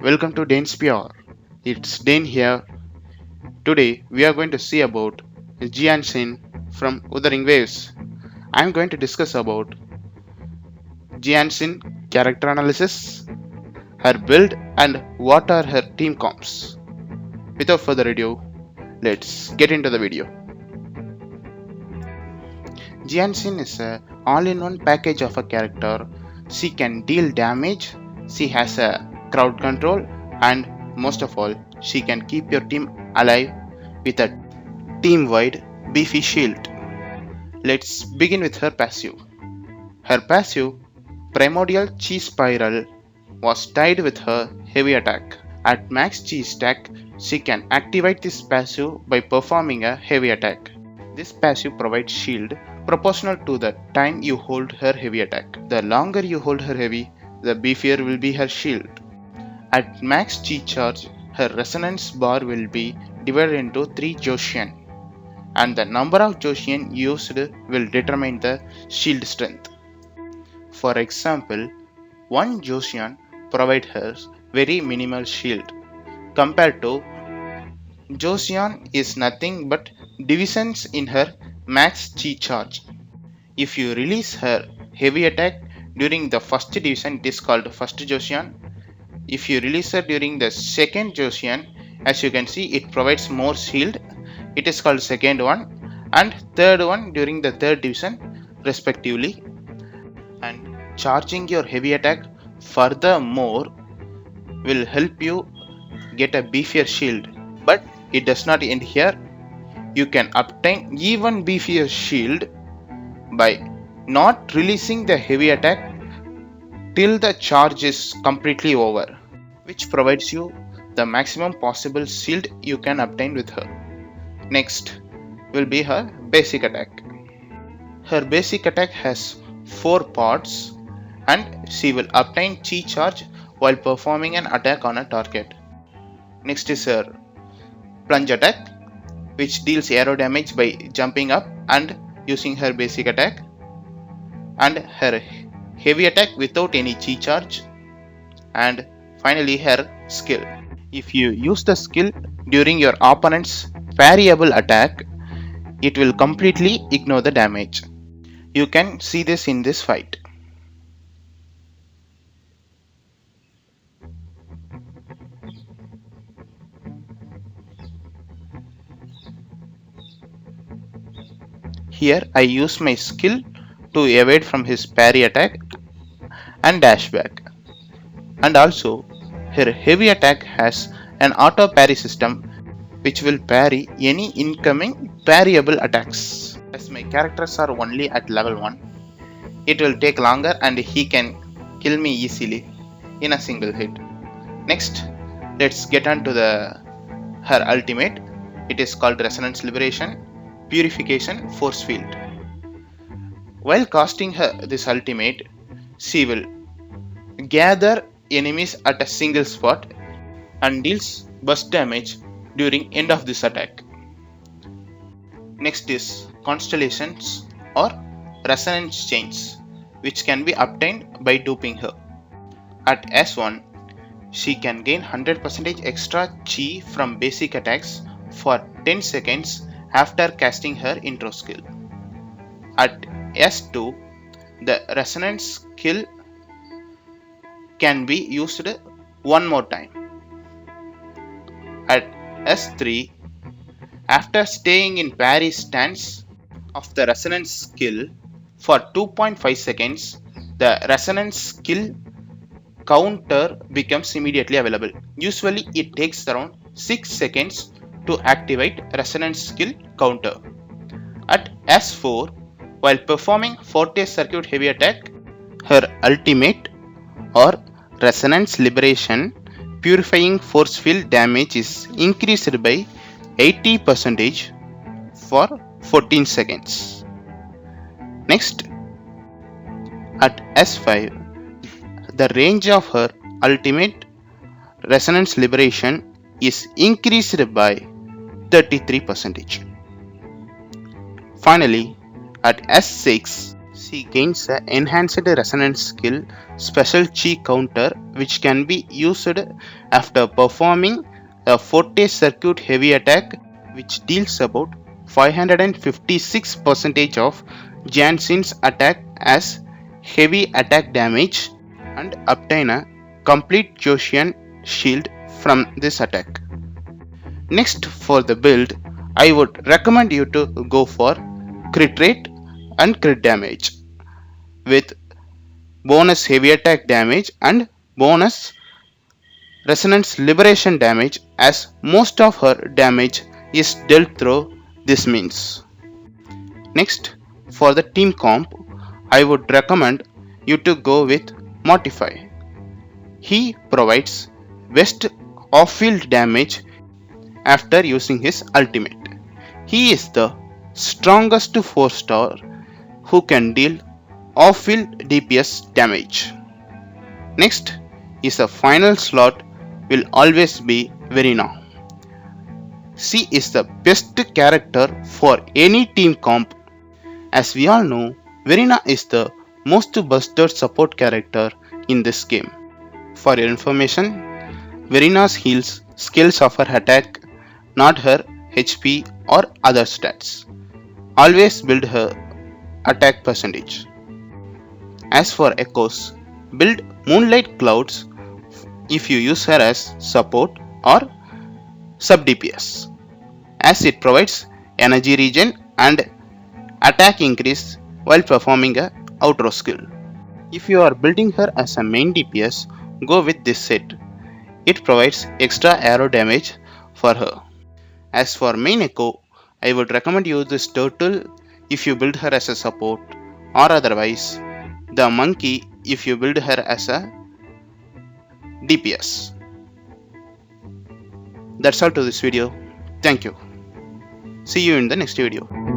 welcome to Dane's PR. It's Dane here. Today we are going to see about Jianxin from Wuthering Waves. I'm going to discuss about Jianxin character analysis, her build and what are her team comps. Without further ado, let's get into the video. Jianxin is a all-in-one package of a character. She can deal damage, she has a crowd control, and most of all, she can keep your team alive with a team-wide beefy shield. Let's begin with her passive. Her passive, Primordial Chi Spiral, was tied with her heavy attack. At max Chi stack, she can activate this passive by performing a heavy attack. This passive provides shield proportional to the time you hold her heavy attack. The longer you hold her heavy, the beefier will be her shield. At max Chi charge, her resonance bar will be divided into 3 Joshian, and the number of Joshian used will determine the shield strength. For example, 1 Joshian provides her very minimal shield compared to Joshian is nothing but divisions in her max Chi charge. If you release her heavy attack during the first division, it is called first Joshian. If you release her during the second Joshian, as you can see, it provides more shield. It is called second one, and third one during the third division respectively. And charging your heavy attack furthermore will help you get a beefier shield. But it does not end here. You can obtain even beefier shield by not releasing the heavy attack till the charge is completely over, which provides you the maximum possible shield you can obtain with her. Next will be her basic attack. Her basic attack has 4 parts and she will obtain Chi charge while performing an attack on a target. Next is her plunge attack, which deals aero damage by jumping up and using her basic attack, and her heavy attack without any Chi charge, and finally her skill. If you use the skill during your opponent's parryable attack, it will completely ignore the damage. You can see this in this fight. Here I use my skill to evade from his parry attack and dash back. And also, her heavy attack has an auto parry system which will parry any incoming parryable attacks. As my characters are only at level 1, it will take longer and he can kill me easily in a single hit. Next, let's get on to her ultimate. It is called Resonance Liberation, Purification, Force Field. While casting this ultimate, she will gather enemies at a single spot and deals burst damage during end of this attack. Next is Constellations or Resonance Chains, which can be obtained by duping her. At S1, she can gain 100% extra Chi from basic attacks for 10 seconds after casting her intro skill. At S2, the resonance skill can be used one more time. At S3, after staying in parry stance of the resonance skill for 2.5 seconds, the resonance skill counter becomes immediately available. Usually it takes around 6 seconds to activate resonance skill counter. At S4, while performing Forte Circuit heavy attack, her ultimate or Resonance Liberation Purifying Force Field damage is increased by 80% for 14 seconds. Next, at S5, the range of her ultimate Resonance Liberation is increased by 33%. Finally, at S6, She gains an enhanced resonance skill special chi counter which can be used after performing a forte circuit heavy attack which deals about 556% of Jianxin's attack as heavy attack damage and obtain a complete Joshian shield from this attack. Next for the build, I would recommend you to go for crit rate and crit damage with bonus heavy attack damage and bonus resonance liberation damage as most of her damage is dealt through this means. Next, for the team comp, I would recommend you to go with Mortify. He provides best off-field damage after using his ultimate. He is the strongest 4-star who can deal off-field DPS damage. Next is a final slot will always be Verina. She is the best character for any team comp. As we all know, Verina is the most busted support character in this game. For your information, Verina's heals skills of her attack, not her HP or other stats. Always build her attack percentage. As for echoes, build Moonlight Clouds if you use her as support or sub DPS, as it provides energy regen and attack increase while performing a outro skill. If you are building her as a main DPS, go with this set. It provides extra arrow damage for her. As for main echo, I would recommend you this turtle if you build her as a support, or otherwise the monkey if you build her as a DPS. That's all to this video. Thank you. See you in the next video.